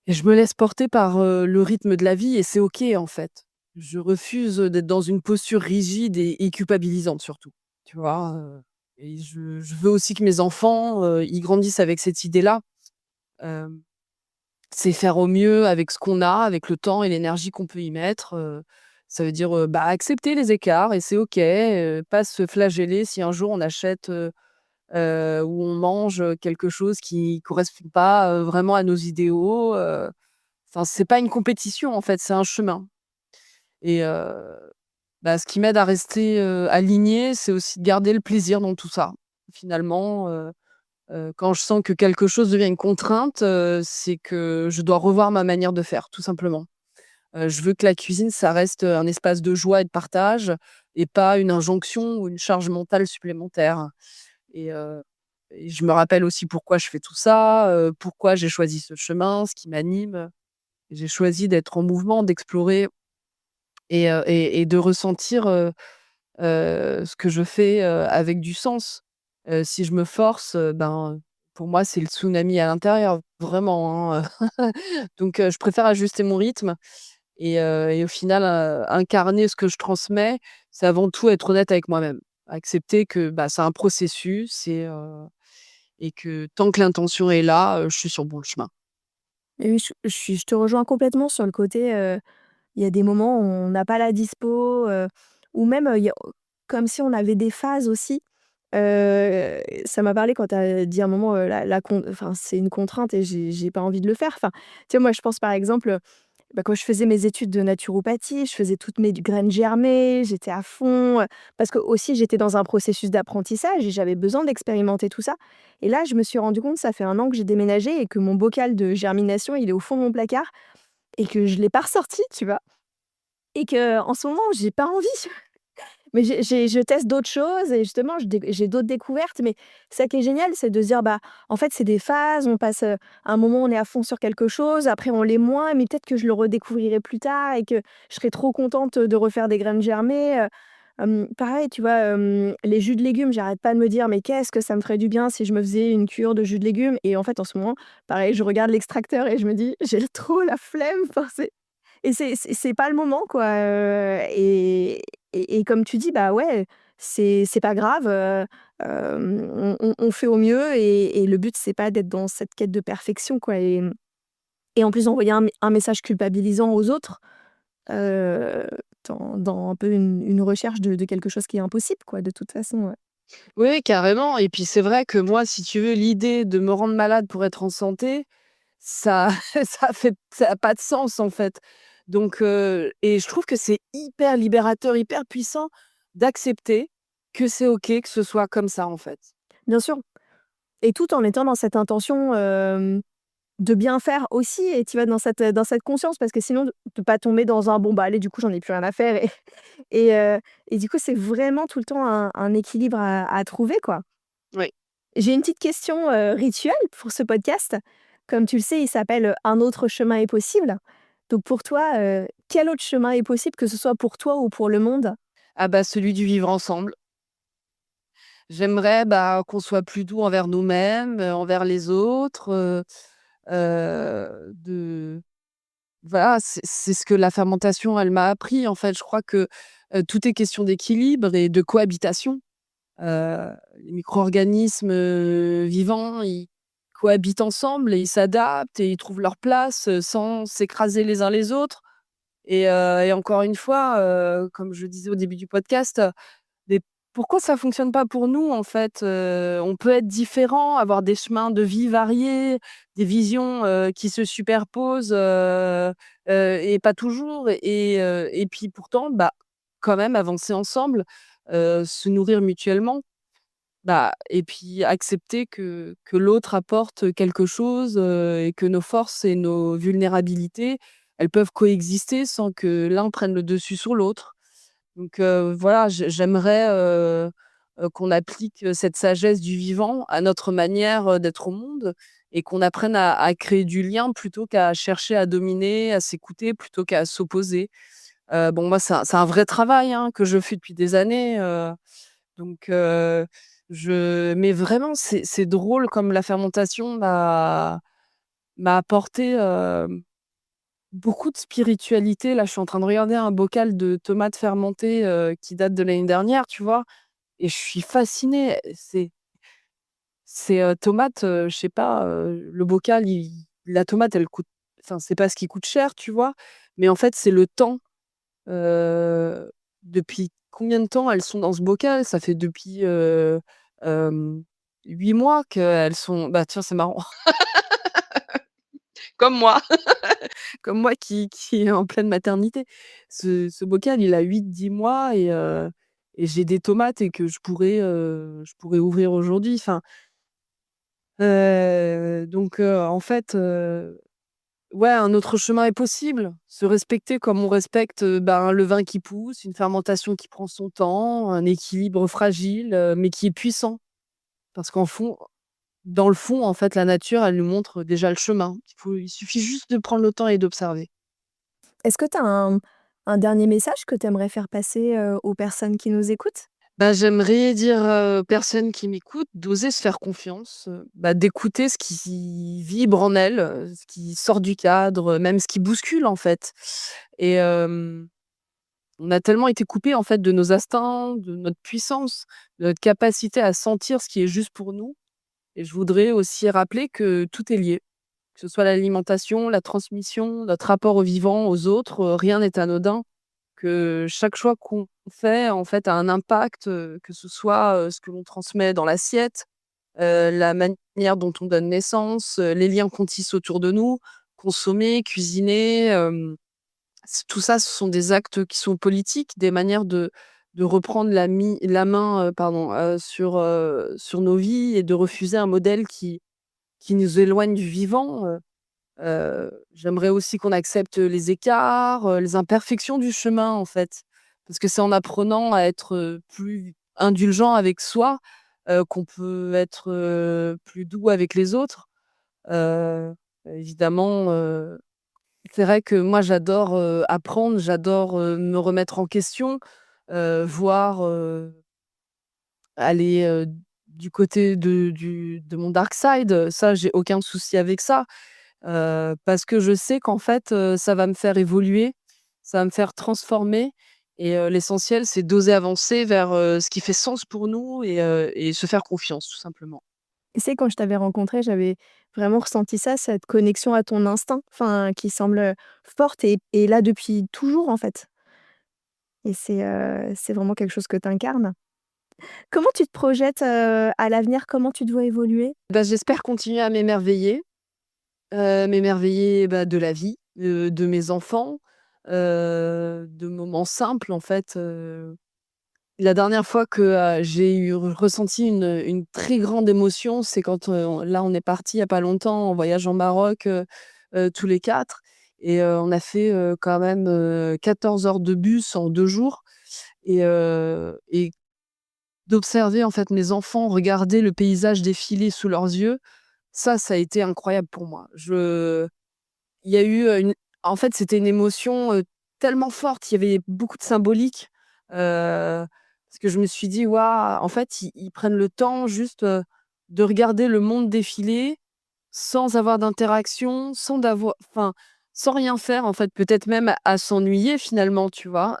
et je me laisse porter par, le rythme de la vie et c'est OK, en fait. Je refuse, d'être dans une posture rigide et culpabilisante surtout, tu vois? Et je veux aussi que mes enfants, ils grandissent avec cette idée-là. Hem, c'est faire au mieux avec ce qu'on a, avec le temps et l'énergie qu'on peut y mettre, ça veut dire, bah, accepter les écarts et c'est OK, pas se flageller si un jour on achète, ou on mange, quelque chose qui correspond pas, vraiment à nos idéaux, enfin, c'est pas une compétition, en fait, c'est un chemin et bah, ce qui m'aide à rester, alignée, c'est aussi de garder le plaisir dans tout ça. Finalement, quand je sens que quelque chose devient une contrainte, c'est que je dois revoir ma manière de faire, tout simplement. Je veux que la cuisine, ça reste, un espace de joie et de partage et pas une injonction ou une charge mentale supplémentaire et je me rappelle aussi pourquoi je fais tout ça, pourquoi j'ai choisi ce chemin, ce qui m'anime. J'ai choisi d'être en mouvement, d'explorer et de ressentir, ce que je fais, avec du sens. Si je me force, ben, pour moi, c'est le tsunami à l'intérieur, vraiment, hein, donc je préfère ajuster mon rythme et au final, incarner ce que je transmets, c'est avant tout être honnête avec moi-même. Accepter que, bah, c'est un processus et que tant que l'intention est là, je suis sur le bon chemin.
Et oui, je te rejoins complètement sur le côté, il y a des moments où on n'a pas la dispo, ou même, il y a comme si on avait des phases aussi. Ça m'a parlé quand tu as dit à un moment, la con enfin, c'est une contrainte et j'ai pas envie de le faire. Enfin, tu sais, moi, je pense par exemple, bah, quand je faisais mes études de naturopathie, je faisais toutes mes graines germées, j'étais à fond, parce que aussi j'étais dans un processus d'apprentissage et j'avais besoin d'expérimenter tout ça. Et là, je me suis rendu compte, ça fait 1 an que j'ai déménagé et que mon bocal de germination, il est au fond de mon placard et que je l'ai pas ressorti, tu vois? Et qu'en ce moment, j'ai pas envie. Mais je teste d'autres choses et justement, j'ai d'autres découvertes, mais ça qui est génial, c'est de se dire: «Bah, en fait, c'est des phases, on passe, un moment, on est à fond sur quelque chose, après on l'est moins, mais peut-être que je le redécouvrirai plus tard et que je serai trop contente, de refaire des graines germées», pareil, tu vois, les jus de légumes, j'arrête pas de me dire: «Mais qu'est-ce que ça me ferait du bien si je me faisais une cure de jus de légumes?» Et en fait, en ce moment, pareil, je regarde l'extracteur et je me dis: «J'ai trop la flemme», enfin, et c'est pas le moment, quoi, et comme tu dis, bah, ouais, c'est pas grave, on fait au mieux et le but, c'est pas d'être dans cette quête de perfection, quoi, et en plus envoyer un message culpabilisant aux autres, heu, dans un peu une recherche de quelque chose qui est impossible, quoi, de toute façon, ouais.
Oui, carrément et puis c'est vrai que moi, si tu veux, l'idée de me rendre malade pour être en santé, ça ça a pas de sens, en fait. Donc et je trouve que c'est hyper libérateur, hyper puissant d'accepter que c'est OK que ce soit comme ça, en fait.
Bien sûr, et tout en étant dans cette intention, de bien faire aussi, et tu vas dans cette conscience parce que sinon de pas tomber dans un: «Bon, bah, allez, du coup, j'en ai plus rien à faire», et heu et du coup, c'est vraiment tout le temps un équilibre à trouver, quoi.
Oui.
J'ai une petite question, rituelle pour ce podcast. Comme tu le sais, il s'appelle, «Un autre chemin est possible». Donc pour toi, quel autre chemin est possible, que ce soit pour toi ou pour le monde?
Ah bah, celui du vivre ensemble. J'aimerais, bah, qu'on soit plus doux envers nous-mêmes, envers les autres, de voilà, c'est ce que la fermentation, elle m'a appris, en fait. Je crois que, tout est question d'équilibre et de cohabitation. Les micro-organismes, vivants, ils cohabitent ensemble et ils s'adaptent et ils trouvent leur place, sans s'écraser les uns les autres et encore une fois, comme je disais au début du podcast, mais pourquoi ça fonctionne pas pour nous, en fait? On peut être différents, avoir des chemins de vie variés, des visions, qui se superposent, et pas toujours et puis pourtant, bah, quand même avancer ensemble, se nourrir mutuellement. Bah et puis accepter que l'autre apporte quelque chose, et que nos forces et nos vulnérabilités, elles peuvent coexister sans que l'un prenne le dessus sur l'autre. Donc voilà, j'aimerais, qu'on applique, cette sagesse du vivant à notre manière, d'être au monde et qu'on apprenne à créer du lien plutôt qu'à chercher à dominer, à s'écouter plutôt qu'à s'opposer. Bon moi c'est un vrai travail, hein, que je fais depuis des années, donc mais vraiment c'est drôle comme la fermentation m'a apporté, beaucoup de spiritualité. Là, je suis en train de regarder un bocal de tomates fermentées, qui date de l'année dernière, tu vois? Et je suis fascinée. Tomates, je sais pas, le bocal, la tomate, elle coûte enfin, c'est pas ce qui coûte cher, tu vois? Mais en fait, c'est le temps. Depuis combien de temps elles sont dans ce bocal? Ça fait depuis, hem, 8 mois qu'elles sont bah, tiens, c'est marrant, comme moi, comme moi qui est en pleine maternité. Ce bocal, il a 8 10 mois et j'ai des tomates et que je pourrais ouvrir aujourd'hui. Enfin, donc en fait, ouais, un autre chemin est possible. Se respecter comme on respecte, ben, le vin qui pousse, une fermentation qui prend son temps, un équilibre fragile, mais qui est puissant. Parce qu'en fond dans le fond, en fait, la nature, elle nous montre déjà le chemin. Il suffit juste de prendre le temps et d'observer.
Est-ce que tu as un dernier message que tu aimerais faire passer, aux personnes qui nous écoutent?
Bah, j'aimerais dire, aux personnes qui m'écoutent d'oser se faire confiance, bah, d'écouter ce qui vibre en elles, ce qui sort du cadre, même ce qui bouscule, en fait. Et on a tellement été coupés, en fait, de nos instincts, de notre puissance, de notre capacité à sentir ce qui est juste pour nous. Et je voudrais aussi rappeler que tout est lié, que ce soit l'alimentation, la transmission, notre rapport au vivant, aux autres, rien n'est anodin, que chaque choix qu'on fait, en fait, a un impact, que ce soit, ce que l'on transmet dans l'assiette, la manière dont on donne naissance, les liens qu'on tisse autour de nous, consommer, cuisiner, tout ça, ce sont des actes qui sont politiques, des manières de reprendre la main, pardon, sur nos vies et de refuser un modèle qui nous éloigne du vivant. J'aimerais aussi qu'on accepte les écarts, les imperfections du chemin, en fait. Parce que c'est en apprenant à être, plus indulgent avec soi, qu'on peut être, plus doux avec les autres. Évidemment, c'est vrai que moi j'adore, apprendre, j'adore, me remettre en question, voir, aller, du côté de mon dark side, ça j'ai aucun souci avec ça. Parce que je sais qu'en fait, ça va me faire évoluer, ça va me faire transformer et l'essentiel c'est d'oser avancer vers, ce qui fait sens pour nous et se faire confiance tout simplement.
Tu sais, quand je t'avais rencontré, j'avais vraiment ressenti ça, cette connexion à ton instinct, enfin, qui semble, forte et là depuis toujours, en fait. Et c'est vraiment quelque chose que tu incarnes. Comment tu te projettes, à l'avenir? Comment tu te vois évoluer?
Bah, j'espère continuer à m'émerveiller, m'émerveiller, bah, de la vie, de mes enfants, de moments simples en fait. La dernière fois que, j'ai ressenti une très grande émotion, c'est quand, on est parti il y a pas longtemps en voyage en Maroc, tous les 4 et on a fait, quand même, 14 heures de bus en 2 jours et d'observer en fait mes enfants regarder le paysage défiler sous leurs yeux, ça a été incroyable pour moi. Il y a eu, en fait, c'était une émotion, tellement forte, il y avait beaucoup de symbolique, parce que je me suis dit: «Waouh!» En fait, ils prennent le temps juste, de regarder le monde défiler sans avoir d'interaction, sans rien faire, en fait, peut-être même à s'ennuyer finalement, tu vois?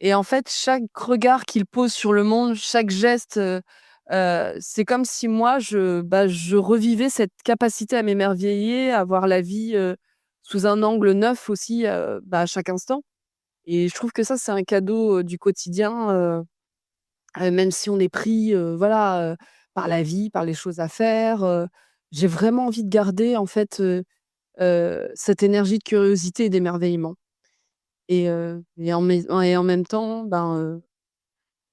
Et en fait, chaque regard qu'ils posent sur le monde, chaque geste, c'est comme si moi je revivais cette capacité à m'émerveiller, à voir la vie, sous un angle neuf aussi, à chaque instant et je trouve que ça, c'est un cadeau, du quotidien, même si on est pris, voilà, par la vie, par les choses à faire, j'ai vraiment envie de garder en fait, cette énergie de curiosité et d'émerveillement et en même temps, ben,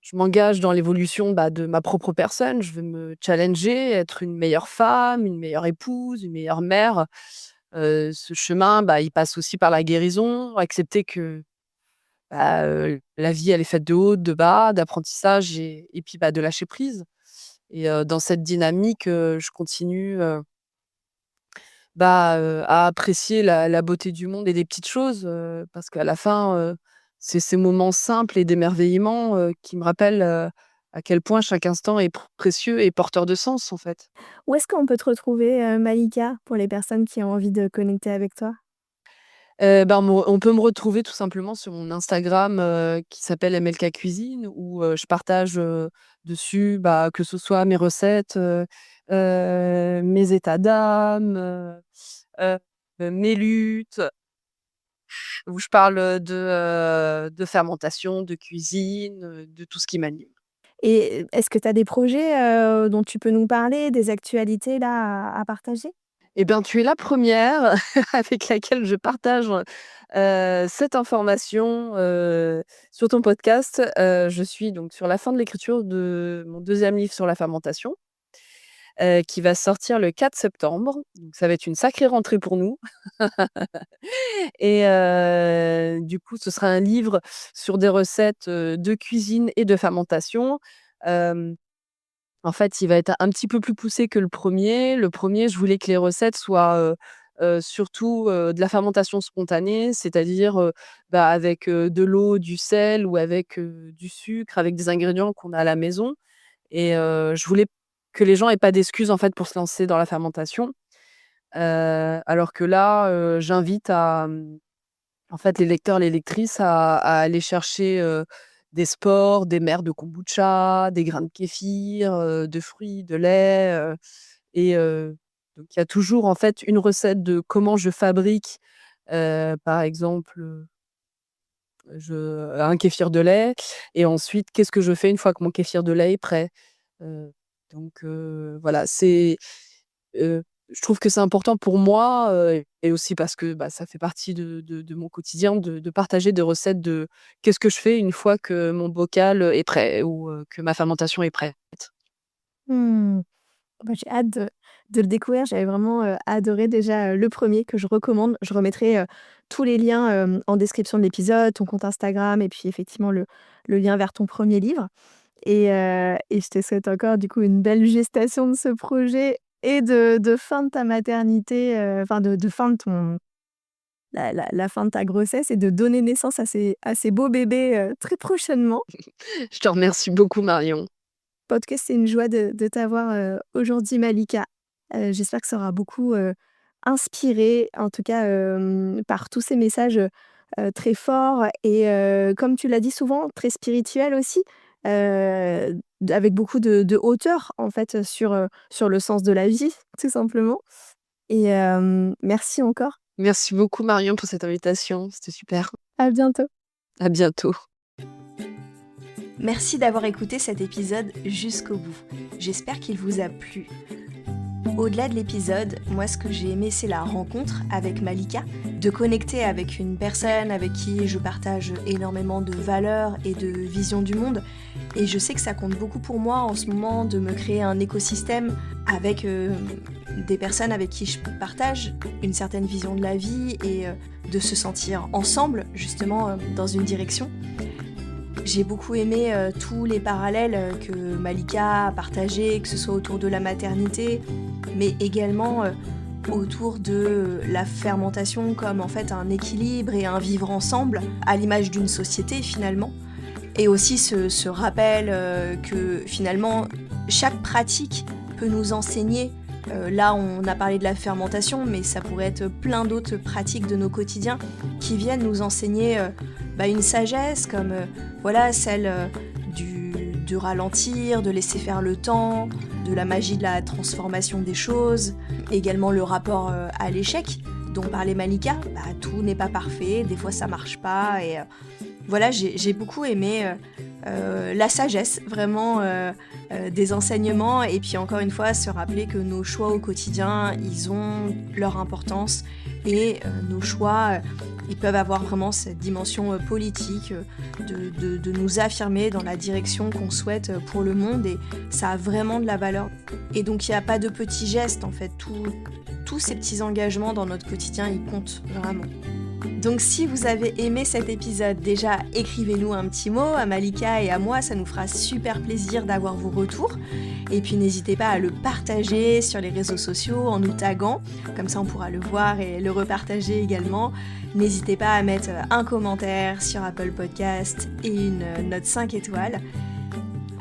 je m'engage dans l'évolution, de ma propre personne. Je veux me challenger, être une meilleure femme, une meilleure épouse, une meilleure mère. Ce chemin, il passe aussi par la guérison, accepter que, la vie, elle est faite de hauts, de bas, d'apprentissage et puis, de lâcher prise et dans cette dynamique, je continue, à apprécier la beauté du monde et des petites choses, parce qu'à la fin, c'est ces moments simples et d'émerveillement, qui me rappellent, à quel point chaque instant est précieux et porteur de sens, en fait.
Où est-ce qu'on peut te retrouver, Malika, pour les personnes qui ont envie de connecter avec toi?
On peut me retrouver tout simplement sur mon Instagram, qui s'appelle MLK Cuisine où, je partage, dessus, que ce soit mes recettes, mes états d'âme, heu, mes luttes, où je parle de fermentation, de cuisine, de tout ce qui m'anime.
Et est-ce que tu as des projets, dont tu peux nous parler, des actualités là à partager?
Eh bien, tu es la première avec laquelle je partage, cette information, sur ton podcast. Je suis donc sur la fin de l'écriture de mon deuxième livre sur la fermentation, qui va sortir le 4 septembre. Donc ça va être une sacrée rentrée pour nous et du coup, ce sera un livre sur des recettes, de cuisine et de fermentation. Hem En fait, il va être un petit peu plus poussé que le premier. Le premier, je voulais que les recettes soient, surtout, de la fermentation spontanée, c'est-à-dire, avec, de l'eau, du sel ou avec, du sucre, avec des ingrédients qu'on a à la maison et je voulais que les gens aient pas d'excuses, en fait, pour se lancer dans la fermentation. Alors que là, j'invite en fait, les lecteurs, les lectrices à aller chercher, des sports, des mers de kombucha, des grains de kéfir, de fruits, de lait, et donc il y a toujours, en fait, une recette de comment je fabrique, par exemple, un kéfir de lait et ensuite qu'est-ce que je fais une fois que mon kéfir de lait est prêt? Heu, voilà, heu, je trouve que c'est important pour moi, et aussi parce que, ça fait partie de mon quotidien de partager des recettes de qu'est-ce que je fais une fois que mon bocal, est prêt ou, que ma fermentation est prête.
Mmh. J'ai hâte de le découvrir. J'avais vraiment, adoré déjà, le premier que je recommande. Je remettrai, tous les liens, en description de l'épisode, ton compte Instagram et puis effectivement le lien vers ton premier livre et je te souhaite encore du coup une belle gestation de ce projet et de fin de ta maternité, enfin de fin de ton la fin de ta grossesse et de donner naissance à ces beaux bébés, très prochainement.
Je te remercie beaucoup, Marion.
Podcast, c'est une joie de t'avoir, aujourd'hui Malika. J'espère que ça aura beaucoup, inspiré, en tout cas, par tous ces messages, très forts et comme tu l'as dit souvent, très spirituels aussi, avec beaucoup de hauteur en fait, sur le sens de la vie, tout simplement et merci encore.
Merci beaucoup, Marion, pour cette invitation. C'était super.
À bientôt.
À bientôt.
Merci d'avoir écouté cet épisode jusqu'au bout. J'espère qu'il vous a plu. Au-delà de l'épisode, moi ce que j'ai aimé c'est la rencontre avec Malika, de connecter avec une personne avec qui je partage énormément de valeurs et de visions du monde. Et je sais que ça compte beaucoup pour moi en ce moment de me créer un écosystème avec des personnes avec qui je partage une certaine vision de la vie et de se sentir ensemble justement dans une direction. J'ai beaucoup aimé tous les parallèles que Malika a partagés, que ce soit autour de la maternité, mais également autour de la fermentation comme en fait un équilibre et un vivre ensemble, à l'image d'une société finalement. Et aussi ce rappel que finalement chaque pratique peut nous enseigner. Là on a parlé de la fermentation, mais ça pourrait être plein d'autres pratiques de nos quotidiens qui viennent nous enseigner une sagesse comme celle du ralentir, de laisser faire le temps, de la magie de la transformation des choses, également le rapport à l'échec dont parlait Malika. Tout n'est pas parfait, des fois ça marche pas et j'ai beaucoup aimé la sagesse vraiment des enseignements, et puis encore une fois se rappeler que nos choix au quotidien, ils ont leur importance, et nos choix, ils peuvent avoir vraiment cette dimension politique de nous affirmer dans la direction qu'on souhaite pour le monde, et ça a vraiment de la valeur. Et donc il n'y a pas de petits gestes en fait, tous ces petits engagements dans notre quotidien, ils comptent vraiment. Donc si vous avez aimé cet épisode, déjà écrivez-nous un petit mot à Malika et à moi, ça nous fera super plaisir d'avoir vos retours. Et puis n'hésitez pas à le partager sur les réseaux sociaux en nous taguant, comme ça on pourra le voir et le repartager également. N'hésitez pas à mettre un commentaire sur Apple Podcast et une note 5 étoiles.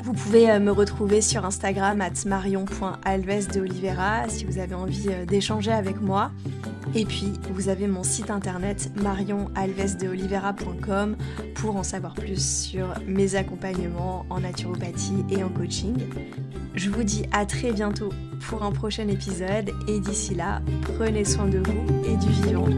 Vous pouvez me retrouver sur Instagram @marion.alvesdeoliveira si vous avez envie d'échanger avec moi. Et puis, vous avez mon site internet marionalvesdeoliveira.com pour en savoir plus sur mes accompagnements en naturopathie et en coaching. Je vous dis à très bientôt pour un prochain épisode, et d'ici là, prenez soin de vous et du vivant.